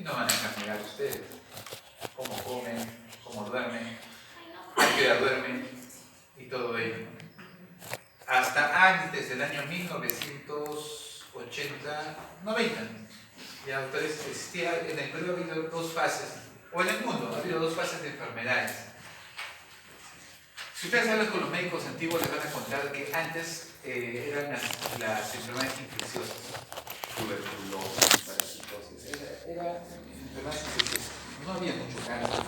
y no van a cambiar ustedes cómo comen, cómo duermen, a qué hora duermen y todo ello. Hasta antes del año 1980, 90, ya entonces existía, en el Perú ha habido dos fases, o en el mundo ha habido dos fases de enfermedades. Si ustedes hablan con los médicos antiguos, les van a contar que antes eran las enfermedades infecciosas, tuberculosis, parasitosis, eran enfermedades infecciosas, no había mucho cáncer.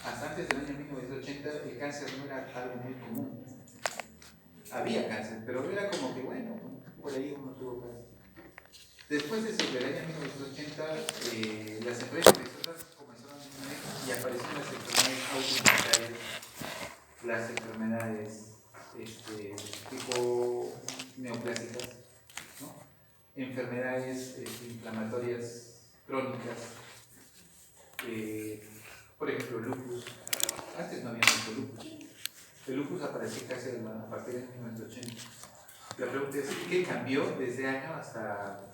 Hasta antes del año 1980 el cáncer no era algo muy común. Había cáncer, pero era como que bueno, por ahí uno tuvo cáncer. Después de eso, del año 1980, las enfermedades infecciosas comenzaron a disminuir y aparecieron las enfermedades autoinmunitarias, las enfermedades tipo neoplásicas, ¿no? Enfermedades inflamatorias crónicas, por ejemplo, el lupus. Antes no había mucho lupus. El lupus apareció casi a partir de 1980. La pregunta es, ¿qué cambió desde año hasta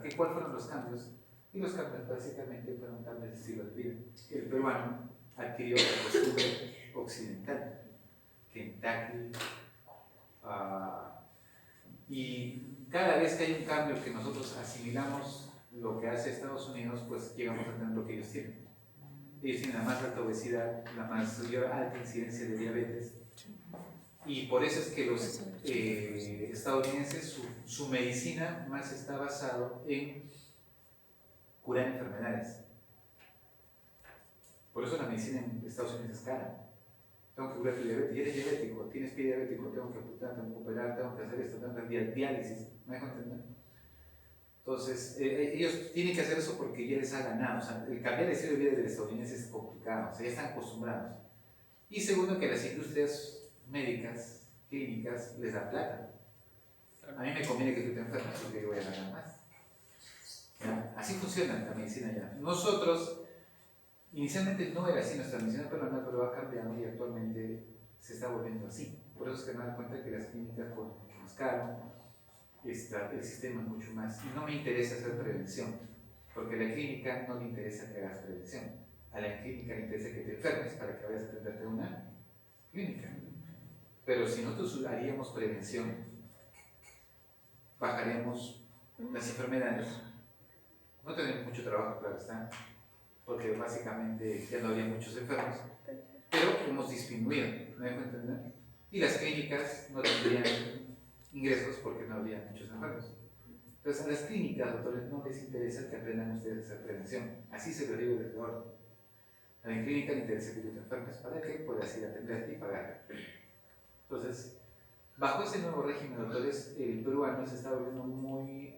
qué? ¿Cuáles fueron los cambios? Y los cambios básicamente fueron cambios de estilo de vida. El peruano adquirió la costumbre occidental, Kentucky, y cada vez que hay un cambio que nosotros asimilamos lo que hace Estados Unidos, pues llegamos a tener lo que ellos tienen. Ellos tienen la más alta obesidad, la más alta incidencia de diabetes, y por eso es que los estadounidenses, su medicina más está basado en curar enfermedades. Por eso la medicina en Estados Unidos es cara. Tengo que curar tu diabetes, y eres diabético, tienes pie diabético, tengo que amputar, tengo que operar, tengo que hacer esto, tengo que hacer diálisis, ¿me dejo entender? Entonces, ellos tienen que hacer eso porque ya les ha ganado. O sea, el cambiar de estilo de vida del estadounidense es complicado, o sea, ya están acostumbrados. Y segundo, que las industrias médicas, clínicas, les da plata. A mí me conviene que tú te enfermes porque yo voy a ganar más. ¿Ya? Así funciona la medicina ya. Nosotros, inicialmente no era así nuestra medicina peruana, pero va cambiando y actualmente se está volviendo así. Por eso es que me dan cuenta que las clínicas por mucho más caro, el sistema es mucho más. Y no me interesa hacer prevención, porque a la clínica no le interesa que hagas prevención. A la clínica le interesa que te enfermes para que vayas a atenderte a una clínica. Pero si nosotros haríamos prevención, bajaríamos las enfermedades, no tenemos mucho trabajo, claro está, porque básicamente ya no habría muchos enfermos, pero hemos disminuido, ¿me dejo entender? Y las clínicas no tendrían ingresos porque no habría muchos enfermos. Entonces a las clínicas, doctores, no les interesa que aprendan ustedes a hacer prevención, así se lo digo desde ahora. A la clínica le interesa que tú te enfermes para que puedas ir a atenderte y pagar. Entonces, bajo ese nuevo régimen, doctores, el peruano se está volviendo muy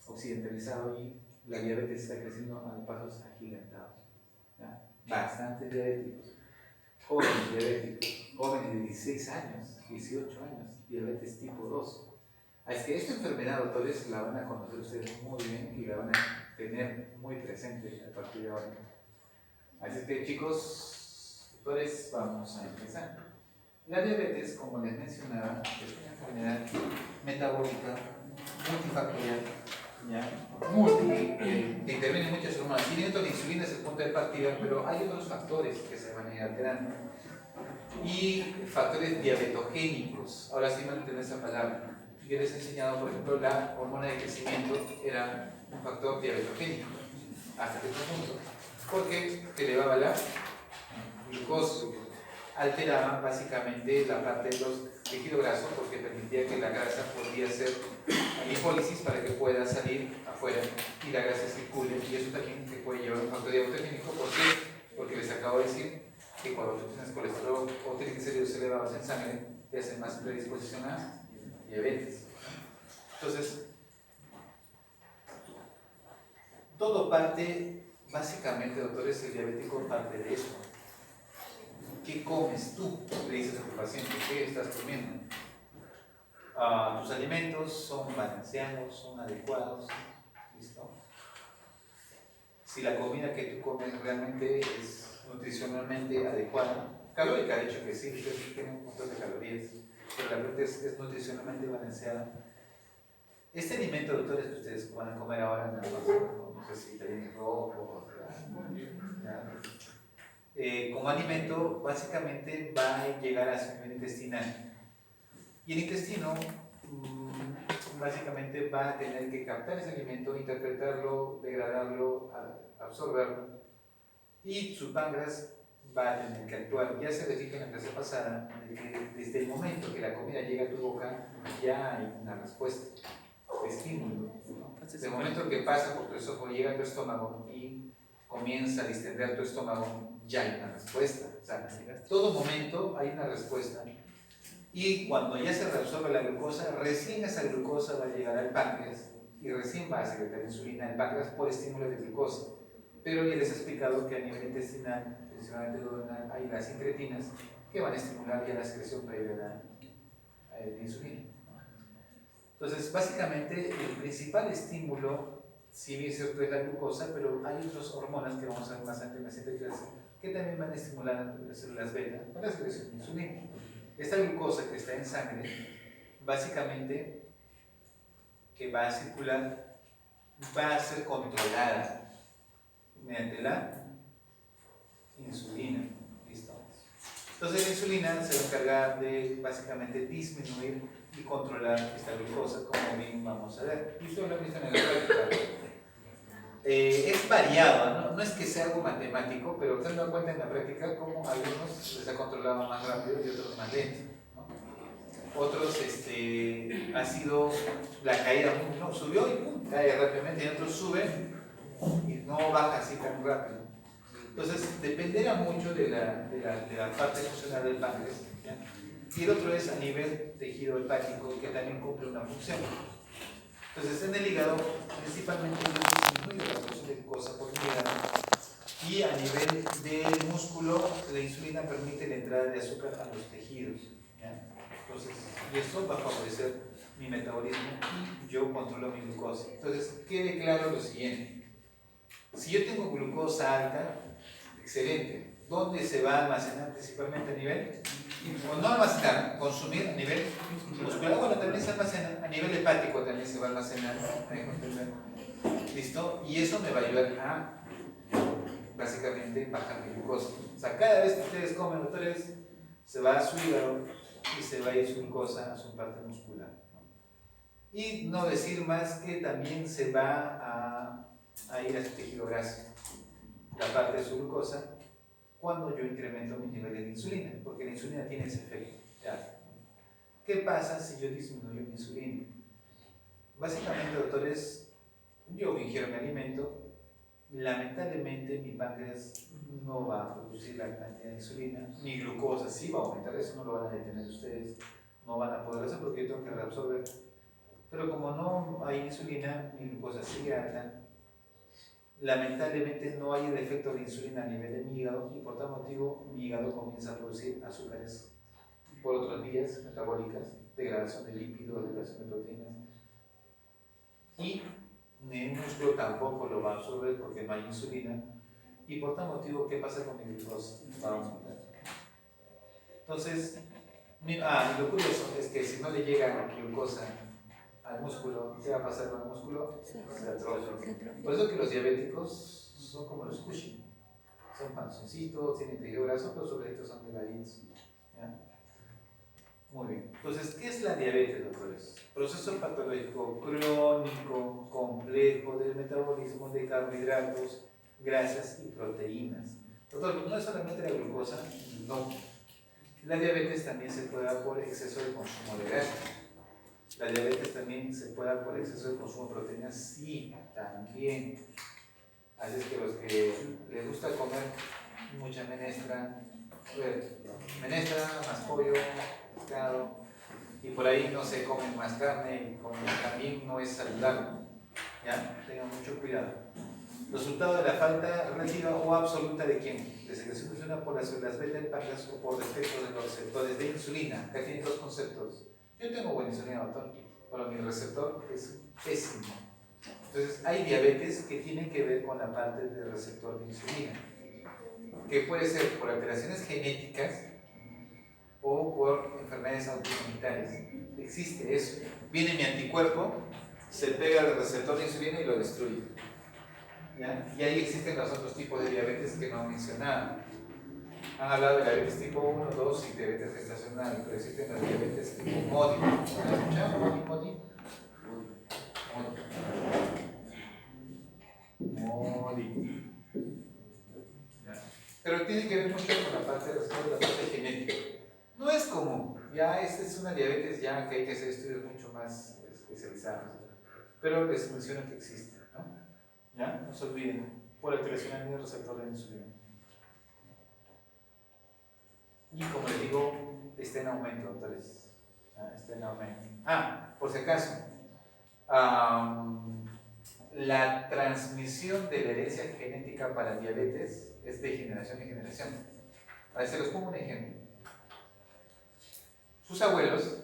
occidentalizado y la diabetes está creciendo a pasos agigantados. ¿Ya? Bastantes diabéticos, jóvenes de 16 años, 18 años, diabetes tipo 2. Es que esta enfermedad, doctores, la van a conocer ustedes muy bien y la van a tener muy presente a partir de ahora. Así que, chicos, doctores, vamos a empezar. La diabetes, como les mencionaba, es una enfermedad metabólica multifactorial, que interviene en muchas hormonas. Y dentro de la insulina es el punto de partida, pero hay otros factores que se van a ir alterando. Y factores diabetogénicos. Ahora sí van a entender esa palabra. Yo les he enseñado, por ejemplo, la hormona de crecimiento era un factor diabetogénico. ¿Hasta qué punto? Porque elevaba la glucosa, alteraba básicamente la parte de los tejidos grasos porque permitía que la grasa podría ser lipólisis para que pueda salir afuera y la grasa circule, y eso también te puede llevar a un factor diabetogénico. ¿Por qué? Porque les acabo de decir que cuando tú tienes colesterol o triglicéridos elevados en sangre te hacen más predisposición a diabetes. Entonces, todo parte, básicamente, doctores, el diabético parte de eso. ¿Qué comes tú? Le dices a tu paciente, ¿qué estás comiendo? Tus alimentos son balanceados, son adecuados. ¿Listo? Si la comida que tú comes realmente es nutricionalmente adecuada, calórica, de hecho que sí, tiene un montón de calorías, pero la verdad es nutricionalmente balanceada. Este alimento, doctores, que ustedes van a comer ahora en el almuerzo, no sé si también rojo, como alimento, básicamente va a llegar a su nivel intestinal. Y el intestino básicamente va a tener que captar ese alimento, interpretarlo, degradarlo, absorberlo, y su páncreas va a tener que actuar. Ya se les dije en la clase pasada de que desde el momento que la comida llega a tu boca ya hay una respuesta de estímulo, ¿no? Desde el momento que pasa por tu esófago, llega a tu estómago y comienza a distender tu estómago, ya hay una respuesta. O sea, en todo momento hay una respuesta. Y cuando ya se reabsorbe la glucosa, recién esa glucosa va a llegar al páncreas y recién va a secretar insulina al páncreas por estímulo de glucosa. Pero ya les he explicado que a nivel intestinal, principalmente duodenal, hay las incretinas que van a estimular ya la secreción previa de insulina. Entonces, básicamente, el principal estímulo, si bien es cierto, es la glucosa, pero hay otras hormonas que vamos a ver más adelante en la siguiente clase que también van a estimular las células beta para la secreción de insulina. Esta glucosa que está en sangre, básicamente, que va a circular, va a ser controlada mediante la insulina. ¿Listo? Entonces la insulina se va a encargar de básicamente disminuir y controlar esta glucosa, como bien vamos a ver. Y esto lo he visto en la práctica. Es variado, no es que sea algo matemático, pero ustedes se dan cuenta en la práctica cómo a algunos les ha controlado más rápido y otros más lento, ¿no? Otros ha sido la caída, no, subió y pum, cae rápidamente, y otros suben y no baja así tan rápido. Entonces, dependerá mucho de la parte funcional del páncreas, ¿ya? Y el otro es a nivel tejido hepático, que también cumple una función. Entonces, en el hígado, principalmente disminuye la producción de glucosa por el hígado, y a nivel del músculo, la insulina permite la entrada de azúcar a los tejidos, ¿ya? Entonces, y esto va a favorecer mi metabolismo y yo controlo mi glucosa. Entonces, quede claro lo siguiente: si yo tengo glucosa alta, excelente. ¿Dónde se va a almacenar? Principalmente a nivel, o no almacenar, consumir a nivel muscular. Bueno, también se almacena a nivel hepático, también se va a almacenar. ¿Listo? Y eso me va a ayudar a básicamente bajar mi glucosa. O sea, cada vez que ustedes comen, doctores, se va a su hígado y se va a ir su glucosa a su parte muscular. Y no decir más que también se va a ir a su tejido graso, la parte de su glucosa, cuando yo incremento mis niveles de insulina, porque la insulina tiene ese efecto. ¿Ya? ¿Qué pasa si yo disminuyo mi insulina? Básicamente, doctores, yo ingiero mi alimento, lamentablemente mi páncreas no va a producir la cantidad de insulina, mi glucosa sí va a aumentar, eso no lo van a detener ustedes, no van a poder hacer porque yo tengo que reabsorber. Pero como no hay insulina, mi glucosa sigue alta. Lamentablemente no hay el efecto de insulina a nivel de mi hígado, y por tal motivo mi hígado comienza a producir azúcares por otras vías metabólicas, degradación de lípidos, degradación de proteínas, y el músculo tampoco lo va a absorber porque no hay insulina, y por tal motivo, ¿qué pasa con mi glucosa? Va a aumentar. Entonces, lo curioso es que si no le llega glucosa al músculo, ¿qué va a pasar con el músculo? Se atrofia. Por eso que los diabéticos son como los Cushing, son panzoncitos, tienen tejido graso, pero sobre estos son delgaditos. ¿Ya? Muy bien. Entonces, ¿qué es la diabetes, doctores? Proceso patológico crónico, complejo del metabolismo de carbohidratos, grasas y proteínas. Doctor, no es solamente la glucosa, no. La diabetes también se puede dar por exceso de consumo de grasa. La diabetes también se puede dar por exceso de consumo de proteínas, sí, también. Así es que los que les gusta comer mucha menestra, más pollo, pescado, y por ahí no se comen más carne, y comen, también no es saludable. ¿Ya? Tengan mucho cuidado. Resultado de la falta relativa o absoluta de quién? De secreción de insulina por las células beta del páncreas o por defecto de los receptores de insulina. Acá tienen dos conceptos. Yo tengo buena insulina, doctor, pero mi receptor es pésimo. Entonces, hay diabetes que tienen que ver con la parte del receptor de insulina, que puede ser por alteraciones genéticas o por enfermedades autoinmunitarias. Existe eso. Viene mi anticuerpo se pega al receptor de insulina y lo destruye. ¿Ya? Y ahí existen los otros tipos de diabetes que no han mencionado. Han hablado de diabetes tipo 1, 2 y diabetes gestacional, pero existen las diabetes tipo MODI. ¿Han escuchado? MODI. ¿Ya? Pero tiene que ver mucho con la parte de la parte genética. No es común. Ya esta es una diabetes ya que hay que hacer estudios mucho más especializados. Pero les menciono que existe, ¿no? ¿Ya? No se olviden, por alteración del receptor de insulina. Y como les digo, está en aumento, doctores. Está en aumento. Por si acaso, la transmisión de la herencia genética para diabetes es de generación en generación. A ver, se los pongo un ejemplo. Sus abuelos,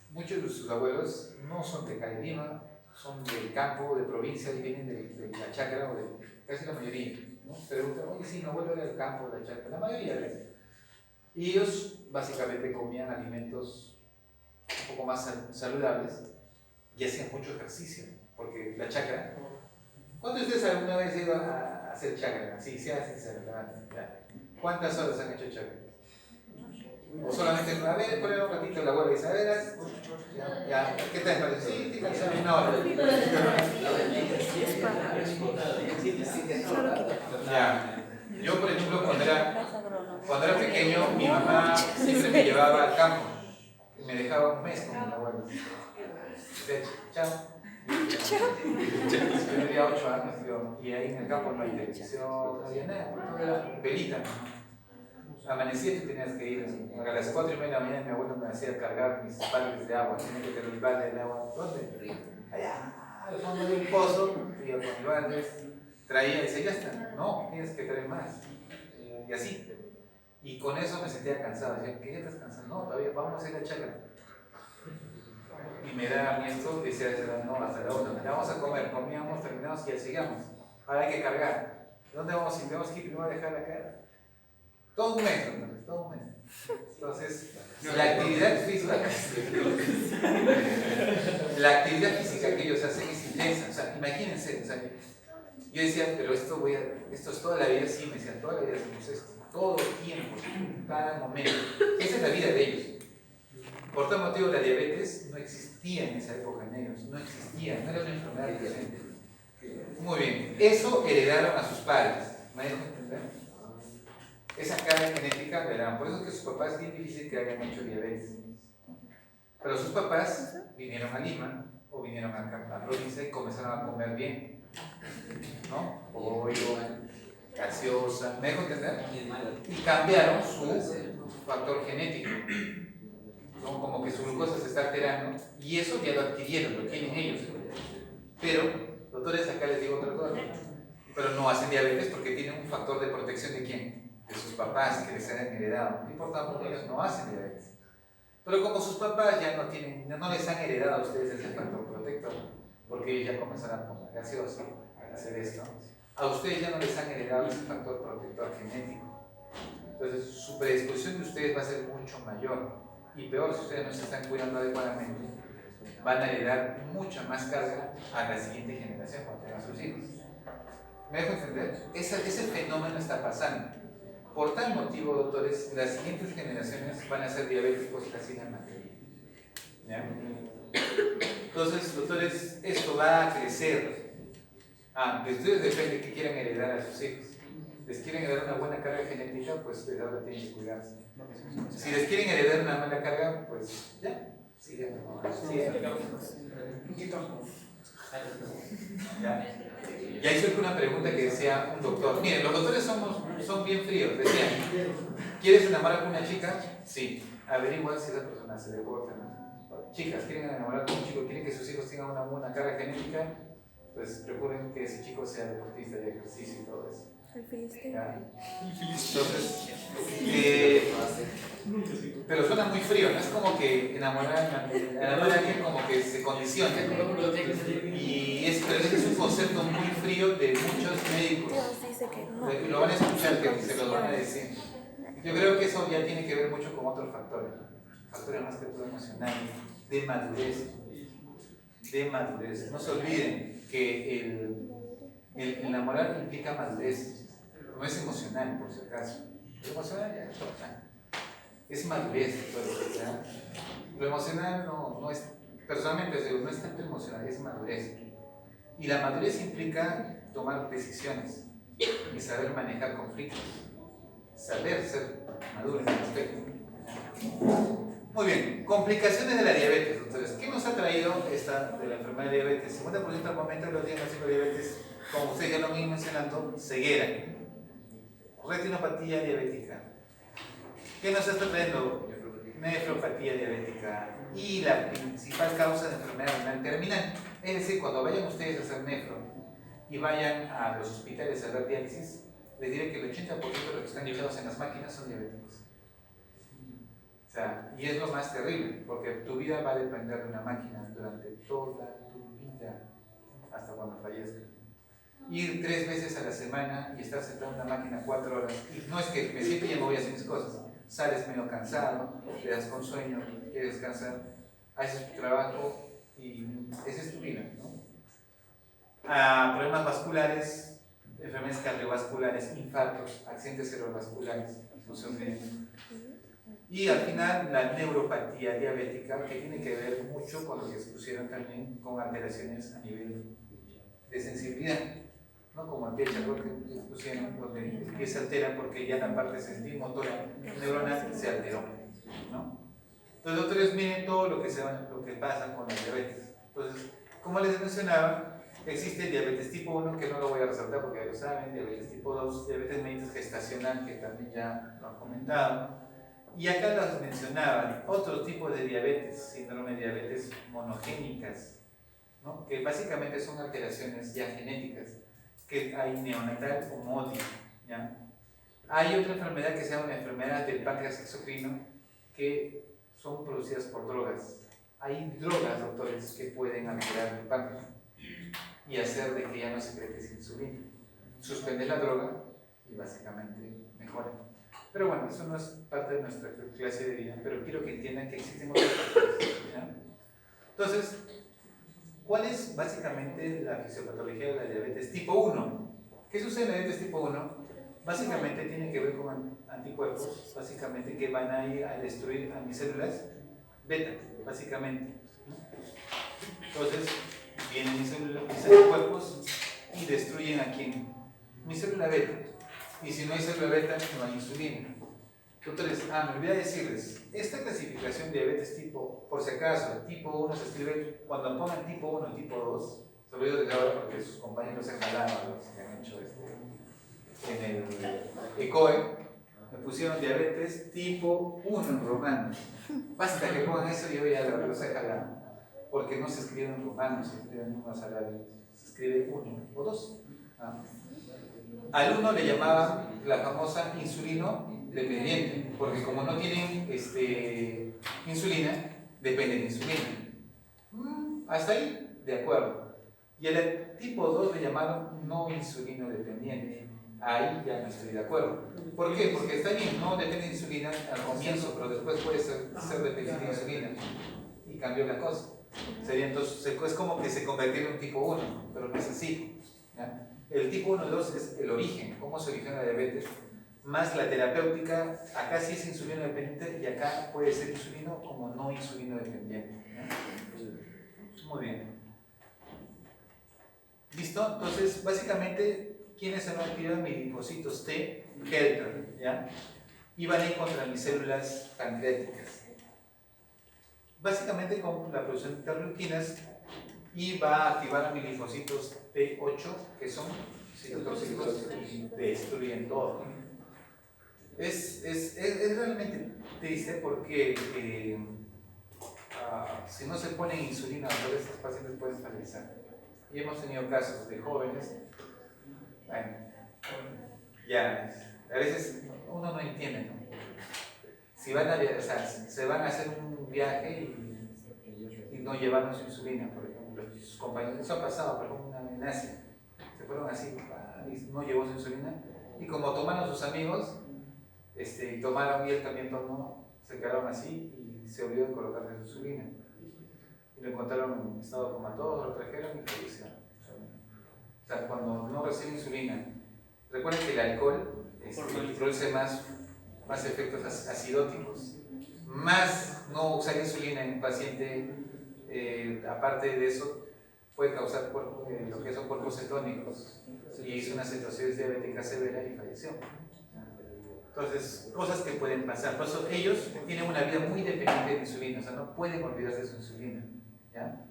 muchos de sus abuelos no son de Lima, son del campo, de provincia, y vienen de la chacra, o de casi la mayoría, ¿no? Preguntan, oye, sí, mi abuelo era del campo, de la chacra, la mayoría de ellos. Y ellos básicamente comían alimentos un poco más saludables y hacían mucho ejercicio, porque la chacra, ¿cuántos de ustedes alguna vez han ido a hacer chacra? Sí, se hacen sincero. ¿Cuántas horas han hecho chacra? O solamente una vez, poner un ratito la abuela dice, a ver, ya, ¿qué tal? Sí, te cansas una hora. Ya. Yo, por ejemplo, cuando era pequeño, mi mamá siempre me llevaba al campo. Me dejaba un mes con mi abuelo. Chao. Yo tenía 8 años, y ahí en el campo no hay televisión, no había nada, todo era velita. Amanecía y tú tenías que ir. A las 4:30 de la mañana mi abuelo me hacía cargar mis baldes de agua. Tenía que tener un balde de agua. ¿Dónde? Allá, al fondo de un pozo. Iba con mis baldes, traía y decía, ya está. No, tienes que traer más. Y así. Y con eso me sentía cansado. Decía, ¿qué ya estás cansado? No, todavía vamos a hacer la chacra. Y me da mi esto, decía, no, hasta la otra. Vamos a comer, comíamos, terminamos y ya sigamos. Ahora hay que cargar. ¿Dónde vamos a ir? Tenemos que ir primero a dejar la cara. Todo un mes, entonces, todo un mes. Entonces, la actividad física que ellos hacen es intensa. O sea, imagínense, o sea, yo decía, pero esto es toda la vida, sí, me decían, toda la vida hacemos esto, todo el tiempo, cada momento. Esa es la vida de ellos. Por tal motivo, la diabetes no existía en esa época en ellos, no existía, no era una enfermedad presente. Muy bien, eso heredaron a sus padres. ¿Me dejo entender? Esa carga genética, ¿verdad? Por eso es que sus papás es bien difícil que hayan hecho diabetes. Pero sus papás vinieron a Lima o vinieron a la provincia y comenzaron a comer bien, ¿no? Pollo, gaseosa, ¿me dejo entender? Y cambiaron su factor genético. ¿No? Como que su glucosa se está alterando y eso ya lo adquirieron, lo tienen ellos. Pero, doctores, acá les digo otra cosa. Pero no hacen diabetes porque tienen un factor de protección ¿de quién? De sus papás que les han heredado. No importa, porque ellos no hacen diabetes. Pero como sus papás ya no les han heredado a ustedes ese factor protector, porque ellos ya comenzaron a comer gaseosa, a hacer esto, a ustedes ya no les han heredado ese factor protector genético. Entonces su predisposición de ustedes va a ser mucho mayor. Y peor, si ustedes no se están cuidando adecuadamente, van a heredar mucha más carga a la siguiente generación cuando tengan sus hijos. ¿Me dejo entender? Ese fenómeno está pasando. Por tal motivo, doctores, las siguientes generaciones van a ser diabéticos casi la mayoría. ¿Ya? Entonces, doctores, esto va a crecer. De ustedes depende que quieran heredar a sus hijos. Les quieren heredar una buena carga genética, pues desde ahora tienen que cuidarse. Si les quieren heredar una mala carga, pues ya. Sigan. ¿Ya? Y ahí surge una pregunta que decía un doctor. Miren, los doctores son bien fríos. Decían, ¿quieres enamorar con una chica? Sí. Averigua si esa persona se deporta, ¿no? Chicas, ¿quieren enamorar con un chico? ¿Quieren que sus hijos tengan una buena carga genética? Pues procuren que ese chico sea deportista de ejercicio y todo eso. Entonces, pero suena muy frío, no es como que enamorar a alguien como que se condiciona. Pero ese es un concepto muy frío de muchos médicos. Lo van a escuchar, que se los van a decir. Yo creo que eso ya tiene que ver mucho con otros factores más que todo emocionales, de madurez. de madurez. No se olviden que el enamorar implica madurez, no es emocional, por si acaso. Lo emocional ya es total. Es madurez, ¿ya? Lo emocional no es, personalmente no es tanto emocional, es madurez. Y la madurez implica tomar decisiones y saber manejar conflictos, saber ser maduro en ese aspecto. Muy bien, complicaciones de la diabetes. Entonces, ¿qué nos ha traído esta de la enfermedad de diabetes? 50% al momento de los diagnósticos de diabetes, como ustedes ya lo han ido mencionando, ceguera, retinopatía diabética. ¿Qué nos está trayendo? Nefropatía diabética y la principal causa de enfermedad renal terminal. Es decir, cuando vayan ustedes a hacer nefro y vayan a los hospitales a dar diálisis, les diré que el 80% de los que están echados en las máquinas son diabéticos. O sea, y es lo más terrible, porque tu vida va a depender de una máquina durante toda tu vida, hasta cuando fallezcas. Ir 3 veces a la semana y estar sentado en una máquina 4 horas, y no es que me siento y ya me voy a hacer mis cosas, sales medio cansado, te das con sueño, quieres descansar, haces tu trabajo y esa es tu vida, ¿no? Problemas vasculares, enfermedades cardiovasculares, infartos, accidentes cerebrovasculares, no se olviden. Y al final la neuropatía diabética, que tiene que ver mucho con lo que expusieron también con alteraciones a nivel de sensibilidad, ¿no? Como el pie charrot que expusieron, donde el pie se altera porque ya la parte sensitivo-motora neuronal se alteró, ¿no? Entonces, doctores, miren todo lo que pasa con la diabetes. Entonces, como les mencionaba, existe el diabetes tipo 1, que no lo voy a resaltar porque ya lo saben, diabetes tipo 2, diabetes mellitus gestacional, que también ya lo han comentado. Y acá las mencionaban, otros tipos de diabetes, síndrome de diabetes monogénicas, ¿no? Que básicamente son alteraciones ya genéticas, que hay neonatal o MODY, ¿ya? Hay otra enfermedad que se llama la enfermedad del páncreas exocrino, que son producidas por drogas. Hay drogas, doctores, que pueden alterar el páncreas y hacer de que ya no secretes insulina. Suspender la droga y básicamente mejora. Pero bueno, eso no es parte de nuestra clase de vida, pero quiero que entiendan que existen otras factores, ¿ya? Entonces, ¿cuál es básicamente la fisiopatología de la diabetes tipo 1? ¿Qué sucede en la diabetes tipo 1? Básicamente tiene que ver con anticuerpos, básicamente que van a ir a destruir a mis células beta, básicamente, ¿no? Entonces, vienen mis anticuerpos y destruyen a quién? Mi célula beta. Y si no hay célula beta, no hay insulina. Doctores, me olvidé decirles, esta clasificación de diabetes tipo, por si acaso, tipo 1 se escribe, cuando pongan tipo 1 y tipo 2, se lo digo desde ahora porque sus compañeros se jalaban los que han hecho en el ECOE, me pusieron diabetes tipo 1 en romano. Basta que pongan eso y yo ya lo he jalado, porque no se escribe en romano, se escribe en números árabes, se escribe 1 o 2. Al 1 le llamaban la famosa insulino dependiente, porque como no tienen insulina, dependen de insulina. Hasta ahí, de acuerdo. Y al tipo 2 le llamaron no insulino dependiente. Ahí ya no estoy de acuerdo. ¿Por qué? Porque está bien, no depende de insulina al comienzo, pero después puede ser dependiente de insulina. Y cambió la cosa. Sería entonces, es como que se convirtió en un tipo 1, pero no es así, ¿ya? El tipo 1 y 2 es el origen, cómo se origina la diabetes, más la terapéutica. Acá sí es insulino dependiente y acá puede ser insulino como no insulino dependiente, ¿ya? Muy bien. ¿Listo? Entonces, básicamente, ¿quiénes se van a activar? Mis linfocitos T helper, ¿ya? Y van a ir contra mis células pancreáticas. Básicamente con la producción de interleuquinas, y va a activar a mis linfocitos T8, que son citotóxicos y destruyen todo. Es realmente triste porque si no se pone insulina, todos estos pacientes pueden fallecer. Y hemos tenido casos de jóvenes, bueno, ya, a veces uno no entiende, ¿no? Si van a, o sea, se van a hacer un viaje y no llevaron su insulina, por ejemplo, sus compañeros, eso ha pasado, por ejemplo, en Asia, se fueron así, y no llevó su insulina, y como tomaron sus amigos, y tomaron y él también tomó, se quedaron así y se olvidó de colocarle su insulina. y lo encontraron en estado comatoso, lo trajeron y falleció. O sea, cuando no recibe insulina, recuerden que el alcohol produce más efectos acidóticos. Más no usar insulina en un paciente, aparte de eso, puede causar lo que son cuerpos cetónicos. Y hizo una cetosis diabética severa y falleció. Entonces, cosas que pueden pasar. Por eso ellos tienen una vida muy dependiente de insulina, o sea, no pueden olvidarse de su insulina. ¿Ya?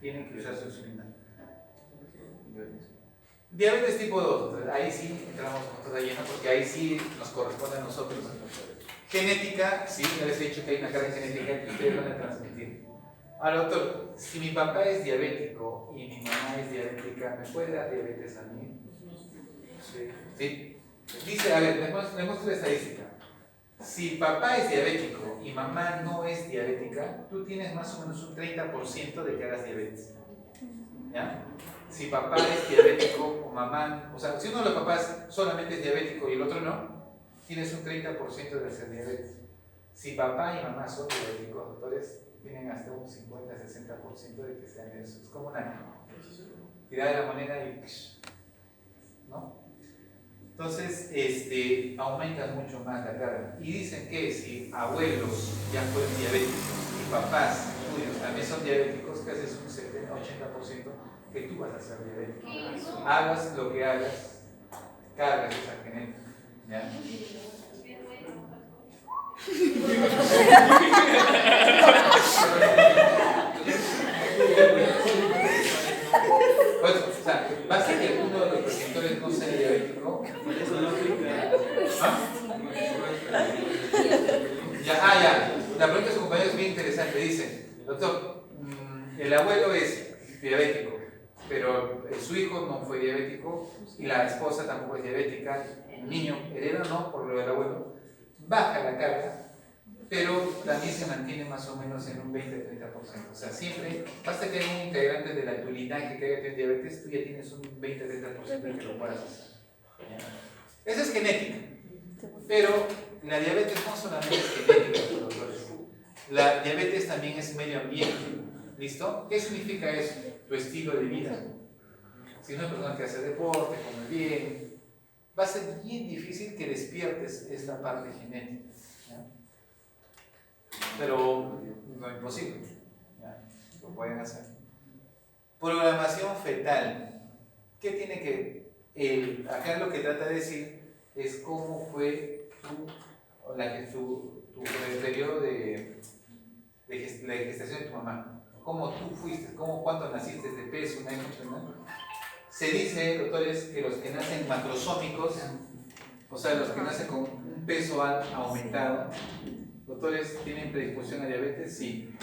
Tienen que usar su insulina. Diabetes tipo 2, ahí sí entramos con toda llena porque ahí sí nos corresponde a nosotros. Genética, sí, ya les he dicho que hay una carga genética que ustedes van a transmitir. Ahora, doctor, si mi papá es diabético y mi mamá es diabética, ¿me puede dar diabetes a mí? Sí. Dice, a ver, les muestro la estadística. Si papá es diabético y mamá no es diabética, tú tienes más o menos un 30% de que hagas diabetes. ¿Ya? Si papá es diabético o mamá, o sea, si uno de los papás solamente es diabético y el otro no, tienes un 30% de hacer diabetes. Si papá y mamá son diabéticos, doctores, tienen hasta un 50-60% de que sean eso. Es como una tirada de la moneda y ¿no? Entonces, aumenta mucho más la carga. Y dicen que si abuelos ya fueron diabéticos y papás tuyos también son diabéticos, casi es un 70-80% que tú vas a ser diabético. Hagas lo que hagas, cargas esa genética. ¿Ya? Pues, o sea, basta que uno de los progenitores no sea diabético. ¿Ah? Ya. La pregunta de su compañero es bien interesante. Dice, doctor, el abuelo es diabético, pero su hijo no fue diabético y la esposa tampoco es diabética. El niño hereda no por lo del abuelo. Baja la carga, pero también se mantiene más o menos en un 20-30%. O sea, siempre, basta que haya un integrante de tu linaje que haya tenido diabetes, tú ya tienes un 20-30% de que lo puedas hacer. Esa es genética. Pero la diabetes no solamente es genética, doctores. La diabetes también es medio ambiente. ¿Listo? ¿Qué significa eso? Tu estilo de vida. Si una persona que hace deporte, come bien, va a ser bien difícil que despiertes esta parte genética. ¿Ya? Pero no es imposible. ¿Ya? Lo pueden hacer. Programación fetal. ¿Qué tiene que...? Acá lo que trata de decir es cómo fue tu periodo de gestación de tu mamá. Cómo tú fuiste, cuánto naciste de peso, un año, ¿no? Se dice, doctores, que los que nacen macrosómicos, o sea, los que nacen con un peso aumentado, doctores, ¿tienen predisposición a diabetes? Sí.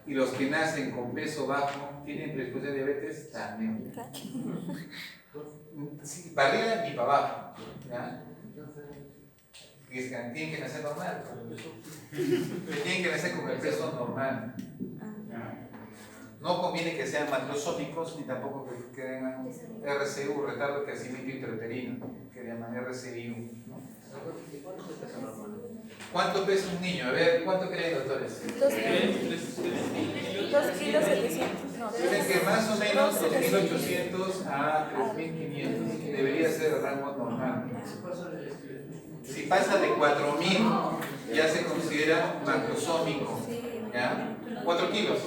Y los que nacen con peso bajo, ¿tienen predisposición a diabetes? También. Sí, para arriba ni para abajo. ¿Ya? Tienen que nacer normal. Tienen que nacer con el peso normal. ¿Ya? No conviene que sean macrosómicos ni tampoco que tengan RCU, retardo de crecimiento intrauterino, que llaman RCI1. ¿No? ¿Cuánto pesa un niño? A ver, ¿cuánto creen, doctores? 2 kilos 700. No, dicen que más o menos 2.800 a 3.500 debería ser el rango normal. Si pasa de 4.000 ya se considera macrosómico. ¿Ya? 4 kilos.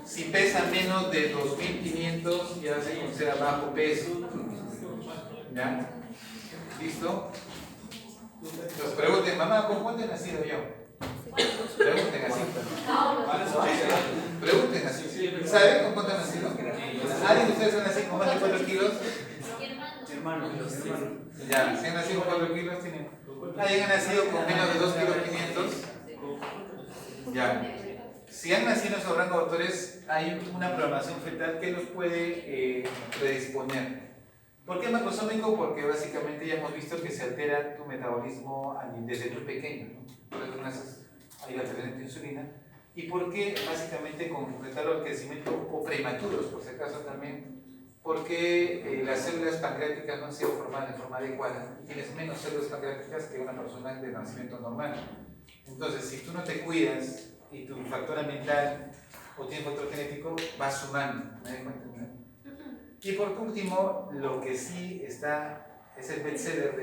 Si pesa menos de 2.500 ya se considera bajo peso. ¿Ya? ¿Listo? Entonces pregunten, mamá, ¿con cuánto he nacido yo? Pregunten así. Pregunten así. ¿Saben con cuánto han nacido? ¿Alguien de ustedes ha nacido con más de 4 kilos? Hermano. Ya, si han nacido con 4 kilos, tienen. ¿Alguien ha nacido con menos de 2,500 kilos? Ya. Si han nacido en esos rangos, doctores, hay una programación fetal que los puede predisponer. ¿Por qué macrosómico? Porque básicamente ya hemos visto que se altera tu metabolismo desde muy pequeño, ¿no? Por eso naces, hay alteración de insulina. ¿Y por qué? Básicamente con retardo al crecimiento o prematuros, por si acaso también, porque las células pancreáticas no han sido formadas de forma adecuada. Tienes menos células pancreáticas que una persona de nacimiento normal. Entonces, si tú no te cuidas y tu factor ambiental o tiene factor genético, va sumando. ¿Me dejo entender? Y por último, lo que sí está, es el bestseller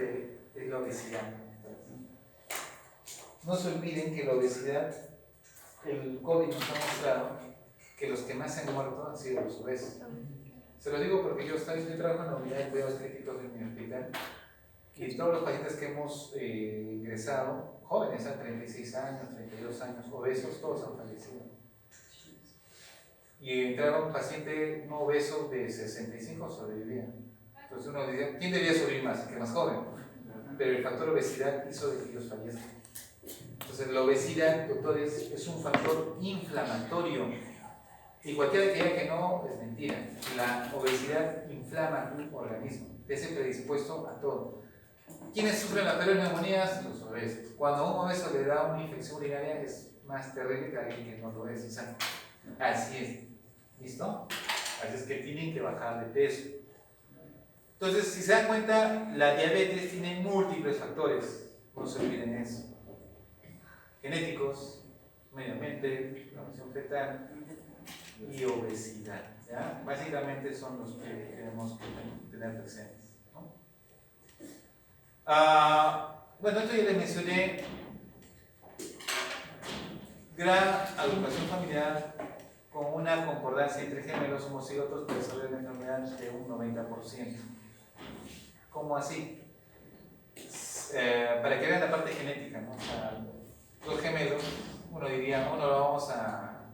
de la obesidad. No se olviden que la obesidad, el COVID nos ha mostrado que los que más se han muerto han sido los obesos. Se lo digo porque yo trabajo en la unidad de cuidados críticos de mi hospital y todos los pacientes que hemos ingresado, jóvenes, a 36 años, 32 años, obesos, todos han fallecido. Y entraron un paciente no obeso de 65 sobrevivía. Entonces uno dice, ¿quién debía sobrevivir más? El que más joven. Pero el factor obesidad hizo de que ellos fallezcan. Entonces la obesidad, doctores, es un factor inflamatorio. Y cualquiera que diga que no, es mentira. La obesidad inflama tu organismo, te hace predispuesto a todo. ¿Quiénes sufren las peores neumonías? Los obesos. Cuando a un obeso le da una infección urinaria es más terrible que a alguien que no lo es. O sea, así es. ¿Listo? Así es que tienen que bajar de peso. Entonces, si se dan cuenta, la diabetes tiene múltiples factores. No se olviden eso. Genéticos, medio ambiente, formación fetal y obesidad. ¿Ya? Básicamente son los que tenemos que tener presentes, ¿no? Bueno, esto ya les mencioné. Gran agrupación familiar con una concordancia entre gemelos homocígotos puede desarrollar una enfermedad de un 90%. ¿Cómo así? Para que vean la parte genética, ¿no? O sea, los gemelos, uno diría, uno lo vamos a...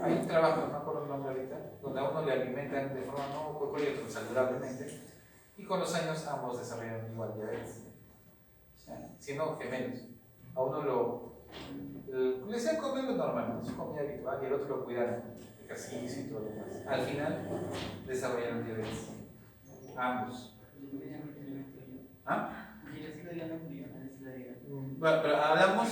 hay un trabajo, no me acuerdo el nombre ahorita, donde a uno le alimentan de forma no cocoy y otro saludablemente, y con los años ambos desarrollan igual diabetes, siendo gemelos. A uno le decían comer lo normal, ¿no? Su comida habitual, y el otro lo cuidaron, ejercicio y todo lo demás. Al final desarrollaron diabetes, ambos. ¿Ah? Bueno, pero hablamos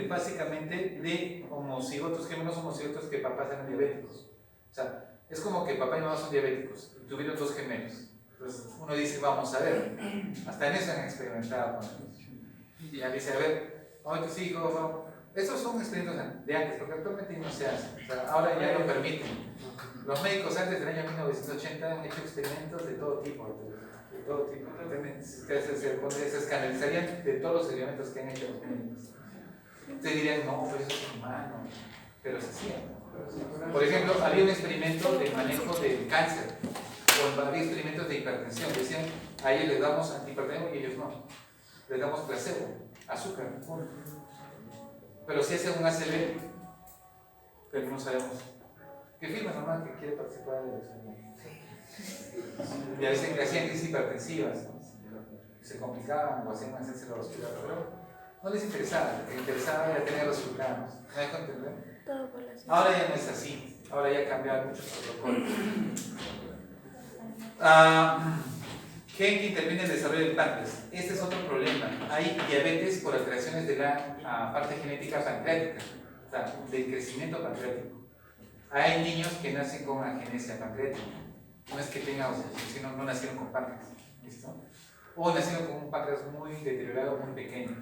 básicamente de homocigotos, gemelos homocigotos que papás eran diabéticos. O sea, es como que papá y mamá son diabéticos y tuvieron dos gemelos. Entonces uno dice, vamos a ver, hasta en eso han experimentado con ellos. Y ya dice, a ver, vamos a tus hijos, vamos. Estos son experimentos de antes, porque actualmente no se hacen. O sea, ahora ya lo permiten. Los médicos antes del año 1980 han hecho experimentos de todo tipo. De todo tipo. Se escandalizarían de todos los experimentos que han hecho los médicos. Ustedes dirían, no, pero eso es humano. Pero se hacía. Por ejemplo, había un experimento de manejo del cáncer, o había experimentos de hipertensión. Decían, a ellos les damos antihipertensivo y ellos no. Les damos placebo, azúcar. Pero si hacen un ACV, pero no sabemos. ¿Qué firma nomás que quiere participar del experimento? Y a veces hacían crisis hipertensivas, ¿no? Se complicaban o hacían hacerse los hospitales, pero no les interesaba, lo que les interesaba era tener resultados. ¿Me dejo entender? Ahora ya no es así, ahora ya cambiaron muchos protocolos. Gen que interviene en el desarrollo del páncreas. Este es otro problema. Hay diabetes por alteraciones de la parte genética pancreática, o sea, del crecimiento pancreático. Hay niños que nacen con agenesia pancreática. No es que tengan, sino no nacieron con páncreas. ¿Listo? O nacieron con un páncreas muy deteriorado, muy pequeño.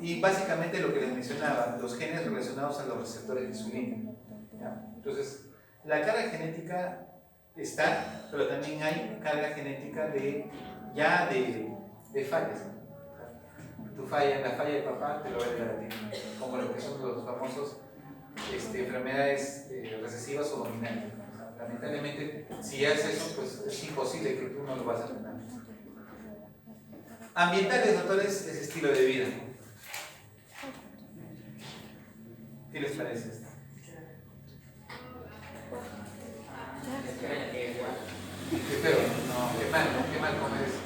Y básicamente lo que les mencionaba, los genes relacionados a los receptores de insulina. ¿Ya? Entonces, la carga genética está, pero también hay carga genética de fallas. Tu falla, la falla de papá te lo va a heredar a ti, como lo que son los famosos enfermedades recesivas o dominantes. O sea, lamentablemente, si haces eso, pues es imposible que tú no lo vas a tener. Ambientales, doctores, es estilo de vida. ¿Qué les parece esto? Qué feo, no, qué mal comer eso.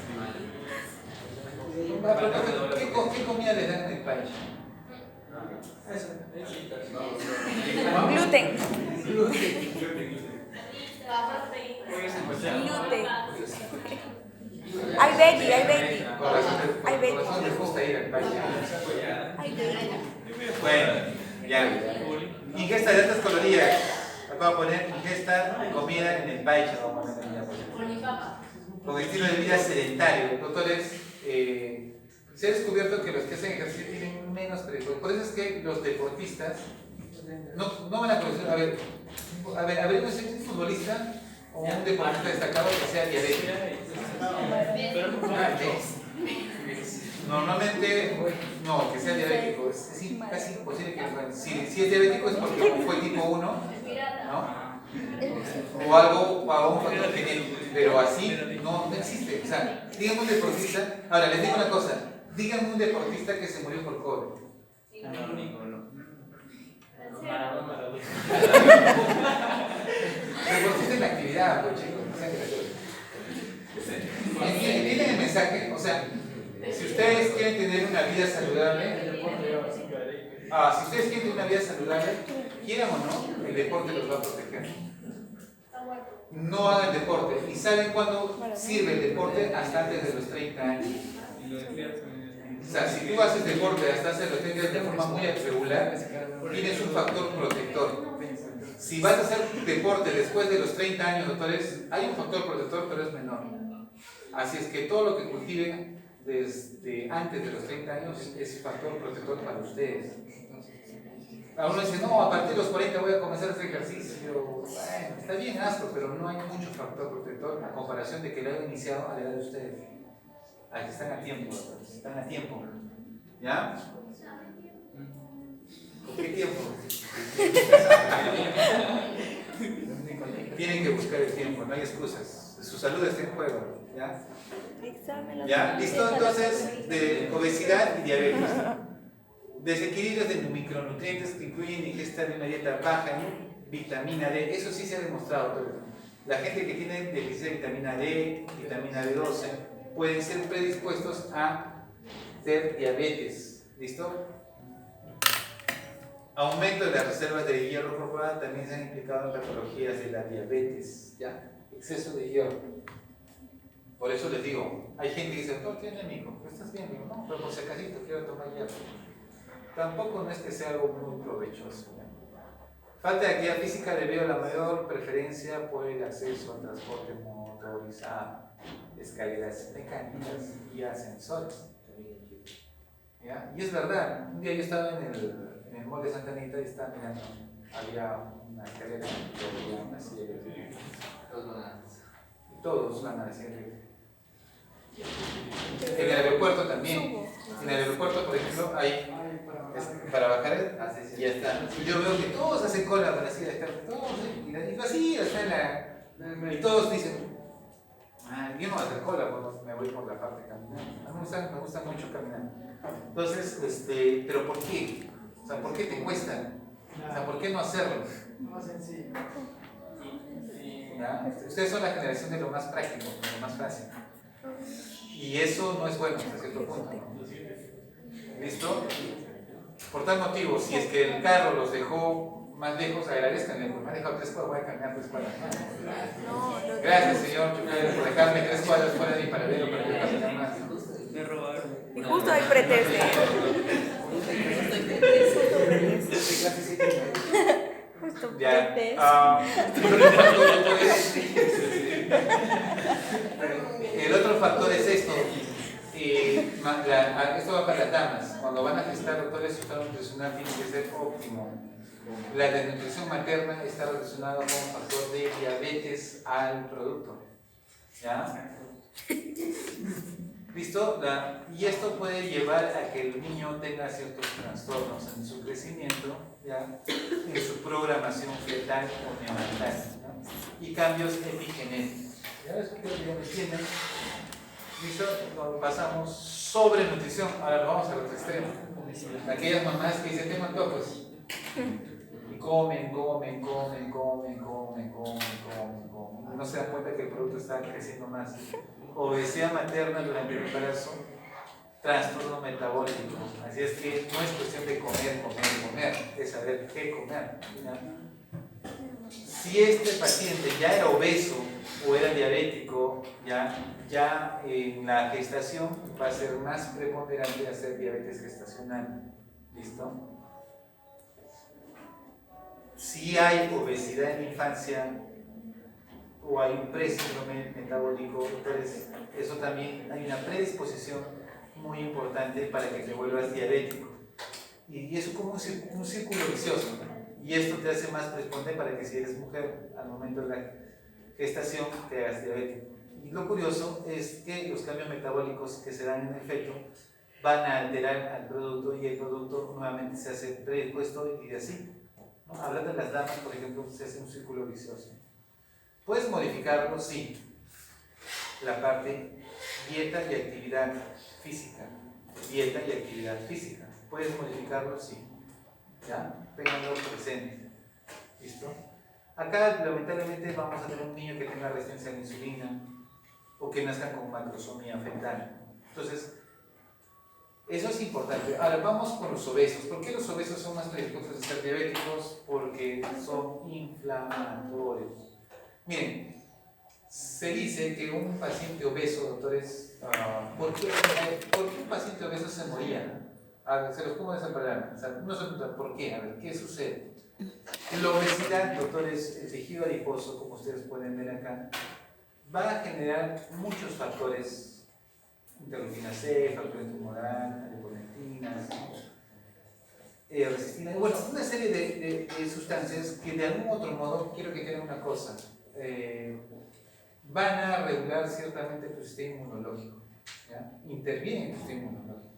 ¿Qué comida le dan en el país? Gluten. Hay veggie. Hay veggie. Les gusta ir al país. Hay veggie. Bueno, ya. Ingesta de altas calorías. Acabo de poner ingesta de comida en el país. Vamos a poner ya. Con estilo de vida sedentario. Doctores, Se ha descubierto que los que hacen ejercicio tienen menos predisposición. Por eso es que los deportistas no van a conocer. A ver, abrimos un futbolista o un deportista destacado que sea diabético. Normalmente, no, que sea diabético. Es casi imposible que si es diabético es porque fue tipo 1, ¿no? O algo, o un factor genético, pero así no existe. O sea, díganme un deportista. Ahora, les digo una cosa: díganme un deportista que se murió por COVID. Deportista en la actividad, pues chicos, no sean graciosos. ¿Entienden el mensaje? O sea, si ustedes quieren tener una vida saludable, si ustedes quieren tener una vida saludable, quieran o no, el deporte los va a proteger. No hagan deporte. ¿Y saben cuándo sirve el deporte? Hasta antes de los 30 años. O sea, si tú haces deporte hasta hace los 30 años de forma muy irregular, tienes un factor protector. Si vas a hacer deporte después de los 30 años, doctores, hay un factor protector, pero es menor. Así es que todo lo que cultiven desde antes de los 30 años es factor protector para ustedes. Uno dice, no, a partir de los 40 voy a comenzar a hacer ejercicio. Bueno, está bien, hazlo, pero no hay mucho factor protector a comparación de que lo hayan iniciado a la edad de ustedes. Aquí están a tiempo, están a tiempo. ¿Ya? ¿Por qué tiempo? Tienen que buscar el tiempo, no hay excusas. Su salud está en juego. ¿Ya? ¿Ya? ¿Listo? Entonces, de obesidad y diabetes. Desequilibrios de micronutrientes que incluyen ingesta de una dieta baja en vitamina D. Eso sí se ha demostrado. La gente que tiene deficiencia de vitamina D, vitamina B12, pueden ser predispuestos a tener diabetes. ¿Listo? Aumento de las reservas de hierro corporal también se han implicado en patologías de la diabetes. ¿Ya? Exceso de hierro. Por eso les digo, hay gente que dice, doctor, ¿qué anémico? ¿Estás bien? Digo, no, pero por si acaso quiero tomar hierro. Tampoco no es que sea algo muy provechoso. Falta de actividad física debido a la mayor preferencia por el acceso al transporte motorizado, escaleras mecánicas y ascensores. ¿Ya? Y es verdad, un día yo estaba en el mall de Santa Anita y estaba mirando, había una escalera y había una silla eléctrica. Todos van a decir en el aeropuerto también. En el aeropuerto, por ejemplo, hay para bajar, ya está. Yo veo que todos hacen cola para así estar, todos, y así está en la. Y todos dicen, yo no voy a hacer cola, pues me voy por la parte caminando. Me gusta mucho caminar. Entonces, ¿pero por qué? O sea, ¿por qué te cuesta? O sea, ¿por qué no hacerlo? Más sencillo. ¿Ya? Ustedes son la generación de lo más práctico, de lo más fácil. Y eso no es bueno hasta cierto punto, ¿no? ¿Listo? Por tal motivo, si es que el carro los dejó más lejos, agradezcanle, porque me ha dejado 3 cuadras, voy a caminar 3 cuadras más. Gracias, señor Chucay, por dejarme 3 cuadras fuera de mi paradero para que caminar más. Me robaron. Y justo hay pretexto. Justo Ya. El otro factor es esto. Esto va para las damas. Cuando van a gestar, doctores, su estado nutricional tiene que ser óptimo. La desnutrición materna está relacionada con un factor de diabetes al producto. ¿Ya? ¿Listo? Y esto puede llevar a que el niño tenga ciertos trastornos en su crecimiento, ¿ya? En su programación fetal o neonatal, ¿no? Y cambios epigenéticos. ¿Ya? Eso creo que ya me entienden. ¿Listo? Pasamos sobre nutrición. Ahora vamos al otro extremo. Aquellas mamás que dicen, tengo antojos. Y comen. No se dan cuenta que el producto está creciendo más. Obesidad materna durante el embarazo, trastorno metabólico. Así es que no es cuestión de comer, es saber qué comer. Si este paciente ya era obeso o era diabético, ya en la gestación va a ser más preponderante hacer diabetes gestacional. ¿Listo? Si hay obesidad en la infancia o hay un presíndrome metabólico, entonces eso también hay una predisposición muy importante para que te vuelvas diabético. Y es como un círculo vicioso, ¿no? Y esto te hace más predisponente para que si eres mujer, al momento de la gestación, te hagas diabético. Y lo curioso es que los cambios metabólicos que se dan en efecto van a alterar al producto y el producto nuevamente se hace predispuesto y así, ¿no? Hablando de las damas, por ejemplo, se hace un círculo vicioso. ¿Puedes modificarlo? Sí. La parte dieta y actividad física. Dieta y actividad física. ¿Puedes modificarlo? Sí. ¿Ya? Ténganlo presente. ¿Listo? Acá, lamentablemente, vamos a tener un niño que tenga resistencia a la insulina o que nazca con macrosomía fetal. Entonces, eso es importante. Ahora vamos con los obesos. ¿Por qué los obesos son más predispuestos a ser diabéticos? Porque son inflamatorios. Miren, se dice que un paciente obeso, doctores, ¿por qué un paciente obeso se moría? A ver, se los pongo de esa palabra. O sea, no se pregunta por qué, a ver, ¿qué sucede? La obesidad, doctores, el tejido adiposo, como ustedes pueden ver acá, va a generar muchos factores, interleuquina C, factores tumoral, adiponectinas, resistina, bueno, una serie de sustancias que de algún otro modo, quiero que quede una cosa, van a regular ciertamente tu sistema inmunológico, ¿ya? Intervienen en tu sistema inmunológico.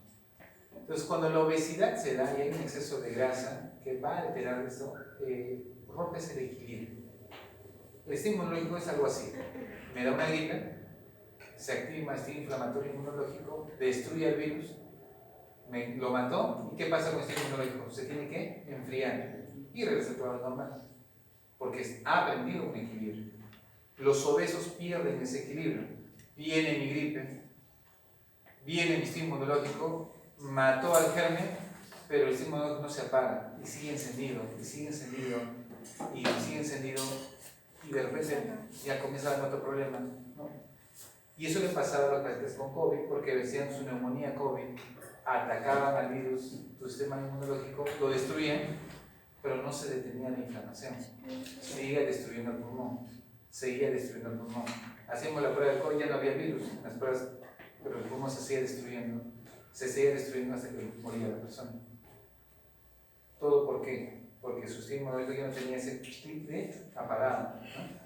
Entonces, cuando la obesidad se da y hay un exceso de grasa que va a alterar eso, rompes el equilibrio. El sistema inmunológico es algo así: me da una gripe, se activa el sistema inflamatorio inmunológico, destruye el virus, me lo mató, ¿y qué pasa con el sistema inmunológico? Se tiene que enfriar y regresar a lo normal, porque ha aprendido un equilibrio. Los obesos pierden ese equilibrio. Viene mi gripe, viene mi sistema inmunológico, mató al germen, pero el sistema inmunológico no se apaga y sigue encendido, y sigue encendido, y sigue encendido, y de repente ya comienza a dar otro problema, ¿no? Y eso le pasaba a los pacientes con COVID, porque decían su neumonía COVID, atacaban al virus, tu sistema inmunológico, lo destruían, pero no se detenía la inflamación, seguía destruyendo el pulmón, seguía destruyendo el pulmón. Hacíamos la prueba de COVID, ya no había virus, las pruebas, pero el pulmón se seguía destruyendo hasta que moría la persona. ¿Todo por qué? Porque su sistema inmunológico ya no tenía ese clic de apagado, ¿no?